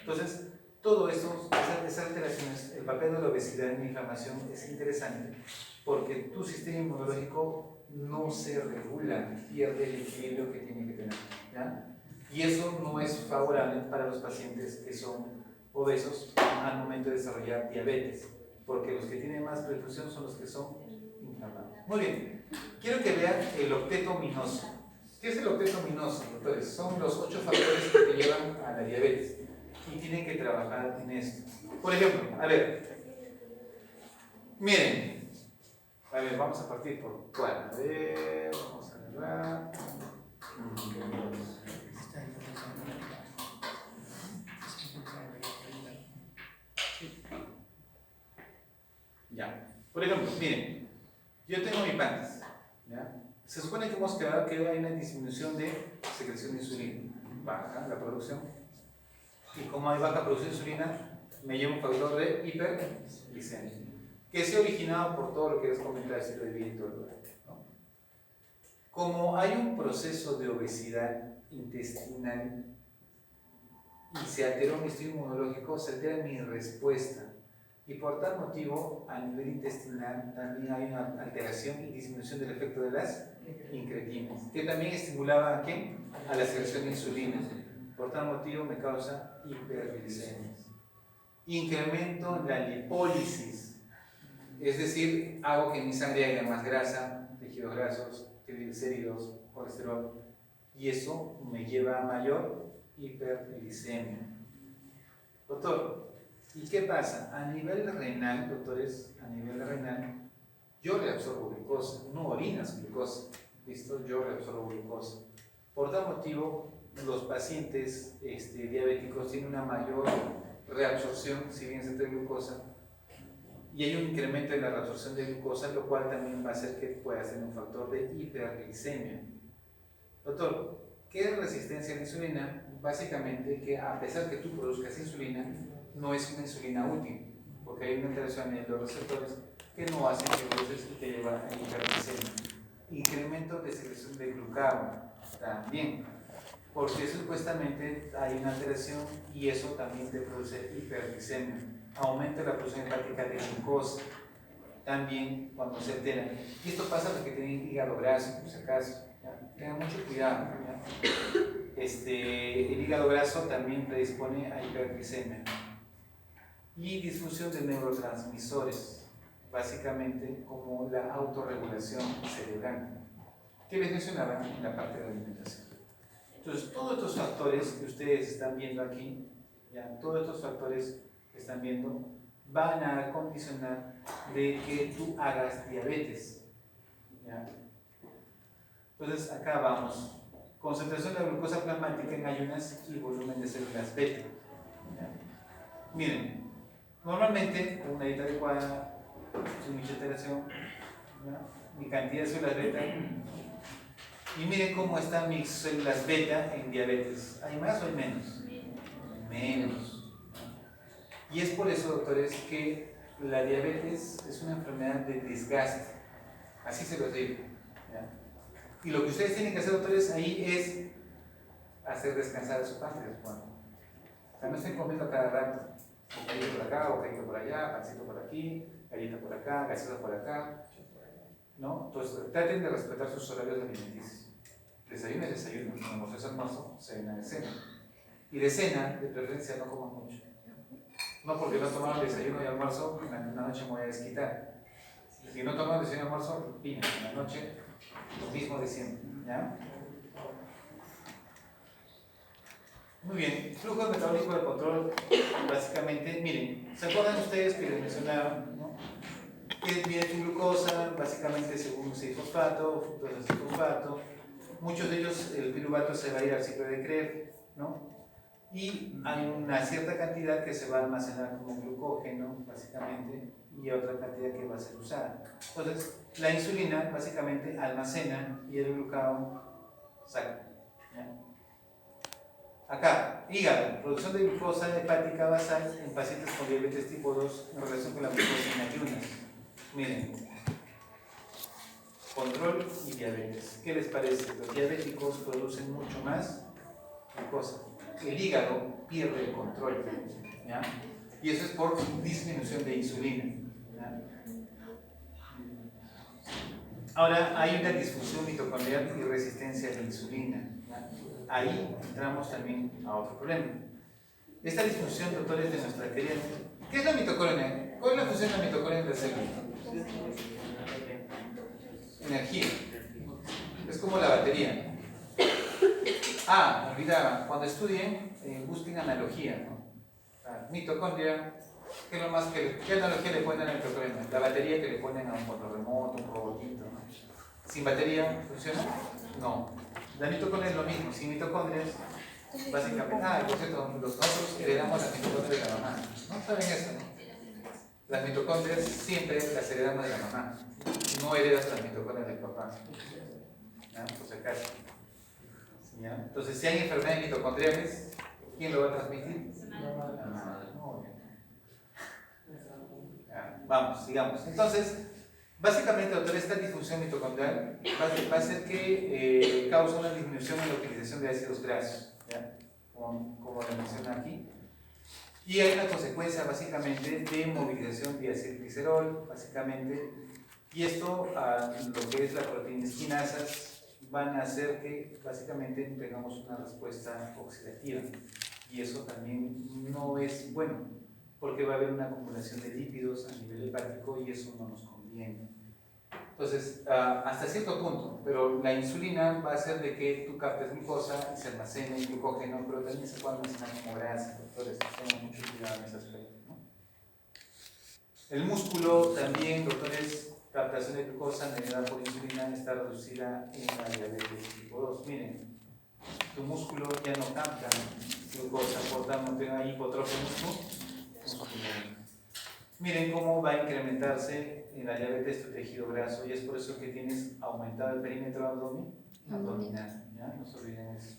Entonces, todo esto, esas alteraciones, el papel de la obesidad en la inflamación es interesante, porque tu sistema inmunológico no se regula, pierde el equilibrio que tiene que tener, ¿ya? Y eso no es favorable para los pacientes que son obesos al momento de desarrollar diabetes, porque los que tienen más predisposición son los que son inflamados. Muy bien, quiero que vean el octeto minoso. ¿Qué es el octeto minoso, doctores? Son los 8 factores que te llevan a la diabetes y tienen que trabajar en esto. Por ejemplo, a ver, miren, a ver, vamos a partir por cuál. A ver, vamos a agarrar. Ya. Por ejemplo, miren, yo tengo mi pantis, ¿ya? Se supone que hemos quedado que hay una disminución de secreción de insulina, baja la producción, y como hay baja producción de insulina, me lleva un factor de hiperglicemia, que se ha originado por todo lo que les comentaba, estilo de vida y todo lo demás, ¿no? Como hay un proceso de obesidad intestinal y se alteró mi sistema inmunológico, se altera mi respuesta. Y por tal motivo, a nivel intestinal también hay una alteración y disminución del efecto de las incretinas, que también estimulaba ¿a quién? A la secreción de insulina. Por tal motivo me causa hiperglicemia. Incremento en la lipólisis, es decir, hago que en mi sangre haya más grasa, tejidos grasos, triglicéridos, colesterol, y eso me lleva a mayor hiperglicemia. Doctor, ¿y qué pasa? A nivel renal, doctores, a nivel renal, yo reabsorbo glucosa, no orinas glucosa, ¿listo? Yo reabsorbo glucosa. Por tal motivo, los pacientes diabéticos tienen una mayor reabsorción, si bien se trae glucosa, y hay un incremento en la reabsorción de glucosa, lo cual también va a hacer que pueda ser un factor de hiperglicemia. Doctor, ¿qué es resistencia a la insulina? Básicamente que a pesar que tú produzcas insulina, no es una insulina útil, porque hay una alteración en los receptores que no hacen fibrosis y te lleva a hiperglicemia. Incremento de secreción de glucagón también, porque supuestamente hay una alteración y eso también te produce hiperglicemia. Aumenta la producción hepática de glucosa también cuando se altera. Y esto pasa a los que tienen hígado graso, por si acaso. ¿Ya? Tengan mucho cuidado. ¿Ya? El hígado graso también predispone a hiperglicemia. Y disfunción de neurotransmisores, básicamente como la autorregulación cerebral, que les mencionaba en la parte de la alimentación. Entonces, todos estos factores que ustedes están viendo aquí, ¿ya? Todos estos factores que están viendo, van a condicionar de que tú hagas diabetes. ¿Ya? Entonces, acá vamos. Concentración de la glucosa plasmática en ayunas y volumen de células beta. ¿Ya? Miren, normalmente, con una dieta adecuada, sin mucha alteración, mi cantidad de células beta, y miren cómo están mis células beta en diabetes. ¿Hay más o hay menos? Menos. Y es por eso, doctores, que la diabetes es una enfermedad de desgaste. Así se los digo. ¿Ya? Y lo que ustedes tienen que hacer, doctores, ahí es hacer descansar a su páncreas. Bueno, o sea, no estén comiendo cada rato. Bocadillo por acá, bocadillo por allá, pancito por aquí, galleta por acá, gaseosa por acá. ¿No? Entonces, traten de respetar sus horarios alimenticios. Desayuno es desayuno, almuerzo es almuerzo, cena es cena. Y de cena, de preferencia, no coman mucho. No porque no tomaron desayuno y almuerzo, en la noche me voy a desquitar. Si no toman desayuno y almuerzo, piña, en la noche, lo mismo de siempre. ¿Ya? Muy bien, flujo metabólico de control, básicamente, miren, ¿se acuerdan ustedes que les mencionaba, ¿no? Que mide tu glucosa, básicamente según 6-fosfato, fructosa 6-fosfato, muchos de ellos el piruvato se va a ir al ciclo de Krebs, ¿no? Y hay una cierta cantidad que se va a almacenar como glucógeno, básicamente, y otra cantidad que va a ser usada. Entonces, la insulina básicamente almacena y el glucagón saca. ¿Ya? Acá, hígado, producción de glucosa hepática basal en pacientes con diabetes tipo 2 en relación con la glucosa en ayunas. Miren, control y diabetes. ¿Qué les parece? Los diabéticos producen mucho más glucosa. El hígado pierde el control. ¿Ya? Y eso es por disminución de insulina. ¿Ya? Ahora, hay una disfunción mitocondrial y resistencia a la insulina. ¿Ya? Ahí entramos también a otro problema. Esta disfunción, doctores, de nuestra querida. ¿Qué es la mitocondria? ¿Cuál es la función de la mitocondria en la célula? Energía. Es como la batería. Ah, me olvidaba, cuando estudien, busquen analogía, ¿no? Mitocondria, ¿qué es lo más qué analogía le ponen a la mitocondria? La batería que le ponen a un control remoto, un robotito, ¿no? ¿Sin batería funciona? No. La mitocondria es lo mismo, sin mitocondrias, básicamente. Ah, por cierto, nosotros heredamos las mitocondrias de la mamá. ¿No saben eso, no? Las mitocondrias siempre las heredamos de la mamá. No heredas las mitocondrias del papá. ¿Ya? Por si acaso. ¿Ya? Entonces, si hay enfermedades mitocondriales, ¿quién lo va a transmitir? La mamá. Muy bien. ¿Ya? Vamos, sigamos. Entonces, básicamente, doctor, esta disfunción mitocondrial va a hacer que causa una disminución en la utilización de ácidos grasos, ¿ya? Como le menciona aquí. Y hay una consecuencia básicamente de movilización de acetilglicerol, básicamente, y esto, lo que es la proteína esquinasas, van a hacer que básicamente tengamos una respuesta oxidativa, y eso también no es bueno, porque va a haber una acumulación de lípidos a nivel hepático y eso no nos conviene. Entonces, hasta cierto punto, pero la insulina va a hacer de que tú captes glucosa y se almacene el glucógeno, pero también se puede almacenar como grasa, doctores, tengan mucho cuidado en ese aspecto, ¿no? El músculo también, doctores, captación de glucosa mediada por insulina está reducida en la diabetes tipo 2. Miren, tu músculo ya no capta glucosa, por tanto, hay hipotrofia muscular. Miren cómo va a incrementarse en la diabetes tu tejido graso y es por eso que tienes aumentado el perímetro abdominal. ¿Ya? No se olviden eso.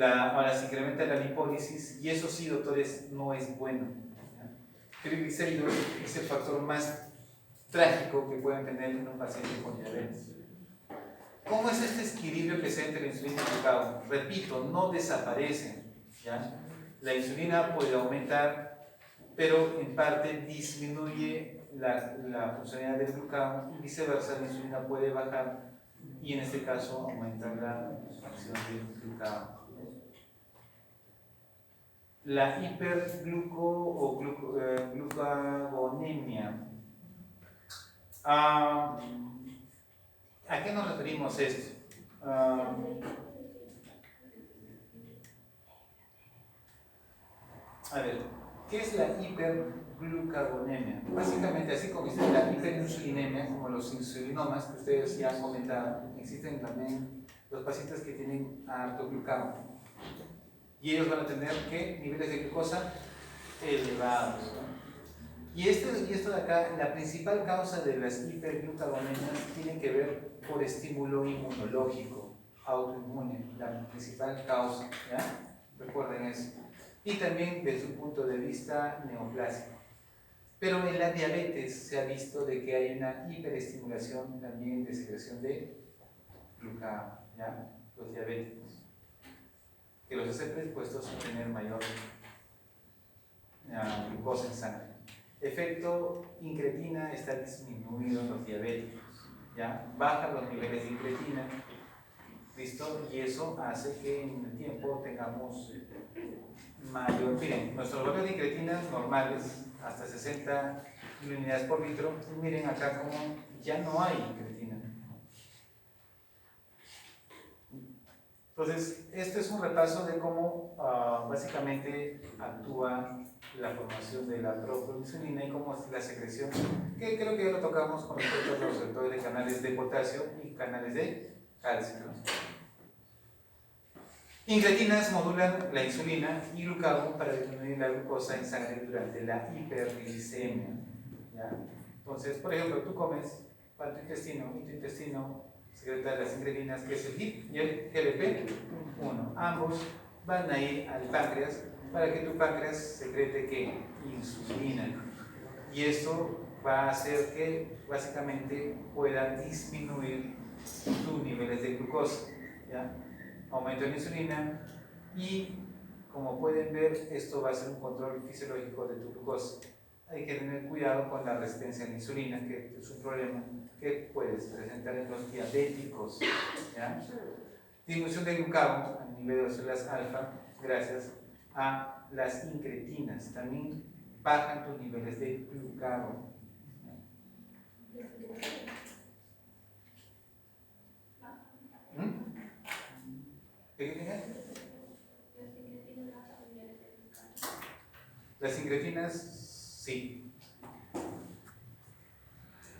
Ahora se incrementa la lipólisis y eso sí, doctores, no es bueno. ¿Ya? Triglicéridos es el factor más trágico que pueden tener en un paciente con diabetes. ¿Cómo es este equilibrio presente entre la insulina y el glucagón? Repito, no desaparecen, ¿ya? La insulina puede aumentar, pero en parte disminuye la funcionalidad del glucagón y viceversa, la insulina puede bajar y en este caso aumentar la acción del glucagón. La glucagonemia. ¿A qué nos referimos esto? A ver, ¿qué es la hiperglucagonemia? Básicamente, así como existe la hiperinsulinemia, como los insulinomas que ustedes ya han comentado, existen también los pacientes que tienen alto glucagón. Y ellos van a tener ¿qué? Niveles de glucosa elevados, ¿no? Y esto de acá, la principal causa de las hiperglucagonemias tiene que ver por estímulo inmunológico, autoinmune, la principal causa, ¿ya? Recuerden eso. Y también desde un punto de vista neoplásico. Pero en la diabetes se ha visto de que hay una hiperestimulación también de secreción de glucagón, ¿ya? Los diabéticos, que los hace predispuestos a tener mayor glucosa en sangre. Efecto incretina está disminuido en los diabéticos, ¿ya? Bajan los niveles de incretina, ¿listo? Y eso hace que en el tiempo tengamos mayor. Miren, nuestros valores de incretina normales, hasta 60 unidades por litro, miren acá como ya no hay incretina. Entonces, este es un repaso de cómo básicamente actúa la formación de la proinsulina y cómo es la secreción, que creo que ya lo tocamos con respecto a los receptores de canales de potasio y canales de calcio. Incretinas modulan la insulina y glucagón para disminuir la glucosa en sangre durante la hiperglicemia, ¿ya? Entonces, por ejemplo, tú comes para tu intestino y tu intestino secreta las incretinas, que es el GIP y el GLP-1. Ambos van a ir al páncreas para que tu páncreas secrete ¿qué? Insulina. Y eso va a hacer que básicamente pueda disminuir tus niveles de glucosa, ¿ya? Aumento de la insulina y, como pueden ver, esto va a ser un control fisiológico de tu glucosa. Hay que tener cuidado con la resistencia a la insulina, que es un problema que puedes presentar en los diabéticos, ¿ya? Disminución de glucagón a nivel de células alfa gracias a las incretinas. También bajan tus niveles de glucagón. ¿Qué? Las incretinas, sí.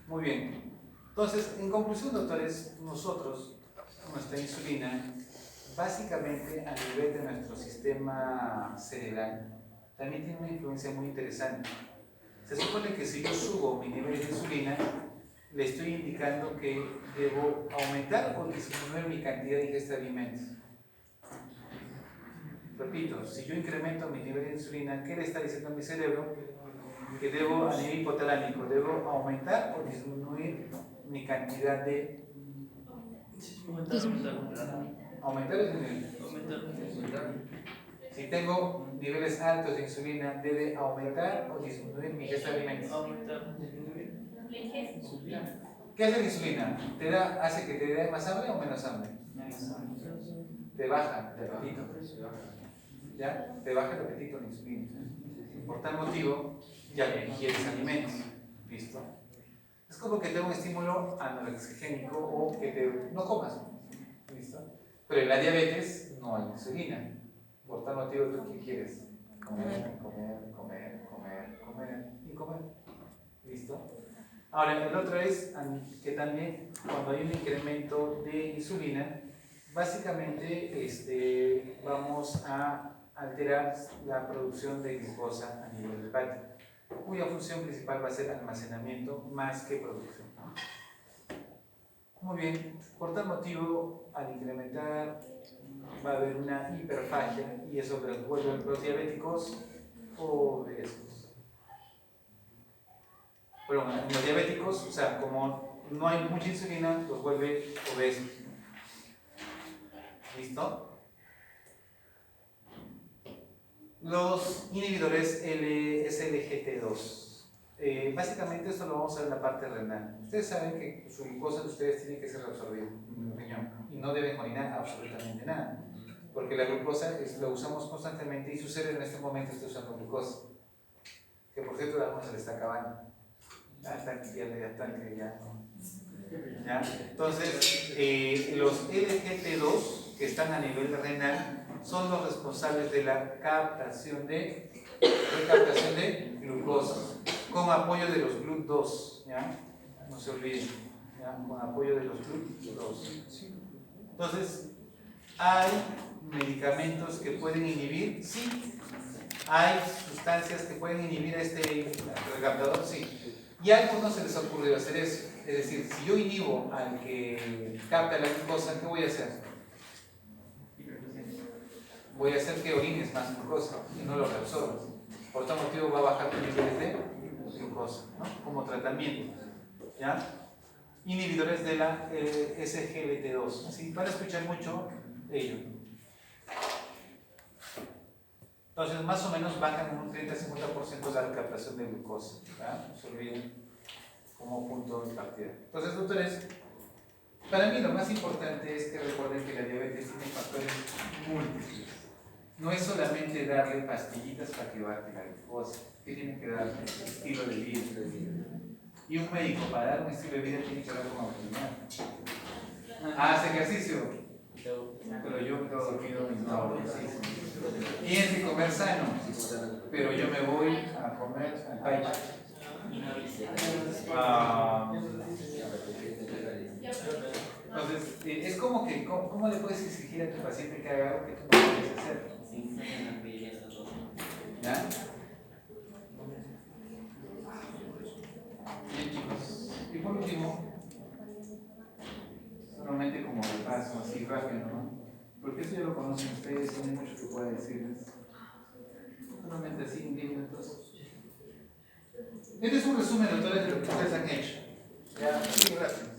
Muy bien. Entonces, en conclusión, doctores, nosotros, nuestra insulina, básicamente a nivel de nuestro sistema cerebral, también tiene una influencia muy interesante. Se supone que si yo subo mi nivel de insulina, le estoy indicando que debo aumentar o disminuir mi cantidad de ingesta de alimentos. Repito, si yo incremento mi nivel de insulina, ¿qué le está diciendo a mi cerebro? Que debo, a nivel hipotalámico, debo aumentar o disminuir mi cantidad de... Aumentar o disminuir. Si tengo niveles altos de insulina, ¿debe aumentar o disminuir mi ingesta de alimentos? ¿Qué hace la insulina? ¿Hace que te dé más hambre o menos hambre? Te baja el apetito. ¿Ya? Te baja el apetito la insulina. Por tal motivo, ya no ingieres alimentos. ¿Listo? Es como que tenga un estímulo anorexigénico o que no comas. ¿Listo? Pero en la diabetes no hay insulina. Por tal motivo, ¿tú qué quieres? Comer, comer, comer, comer, comer y comer. ¿Listo? Ahora, el otro es que también cuando hay un incremento de insulina, básicamente vamos a alterar la producción de glucosa a nivel hepático, cuya función principal va a ser almacenamiento más que producción. Muy bien, por tal motivo, al incrementar va a haber una hiperfagia y eso los vuelve los diabéticos obesos. Pero en los diabéticos, o sea, como no hay mucha insulina, los vuelve obesos. ¿Listo? Los inhibidores SGLT2. Básicamente esto lo vamos a ver en la parte renal. Ustedes saben que su glucosa de ustedes tiene que ser absorbida en el riñón y no deben orinar absolutamente nada, porque la glucosa la usamos constantemente y su cerebro en este momento está usando glucosa, que por cierto a algunos se le está acabando. Ya están ¿ya? Entonces, los LGT2 que están a nivel renal son los responsables de la recaptación de glucosa con apoyo de los GLUT2, ¿ya? No se olviden, ¿ya? Con apoyo de los GLUT2. Entonces, ¿hay medicamentos que pueden inhibir? Sí. ¿Hay sustancias que pueden inhibir este recaptador? Sí. Y a algunos se les ha ocurrido hacer eso. Es decir, si yo inhibo al que capta la glucosa, ¿qué voy a hacer? Voy a hacer que orines más glucosa y no lo reabsorbas. Por tal motivo va a bajar tu niveles de glucosa, ¿no? Como tratamiento, ¿ya? Inhibidores de la SGLT2. Así van a escuchar mucho ello. Entonces, más o menos bajan un 30-50% la recaptación de glucosa, ¿ya? No se olviden como punto de partida. Entonces, doctores, para mí lo más importante es que recuerden que la diabetes tiene factores múltiples. No es solamente darle pastillitas para que baje la glucosa, que tiene que dar estilo de vida. Y un médico para dar un estilo de vida tiene que dar con autoridad. Hace ejercicio, pero yo todo pido mis no ejercicio. Tienes que comer sano, pero yo me voy a comer al país. Entonces, es como que, ¿cómo le puedes exigir a tu paciente que haga algo que tú no puedes hacer? ¿Ya? Bien, chicos. Y por último, solamente como repaso, así rápido, ¿no? Porque eso ya lo conocen ustedes, tienen mucho que pueda decirles. Solamente así, en 10 minutos. Este es un resumen, doctores, de lo que ustedes han hecho. Ya, así rápido.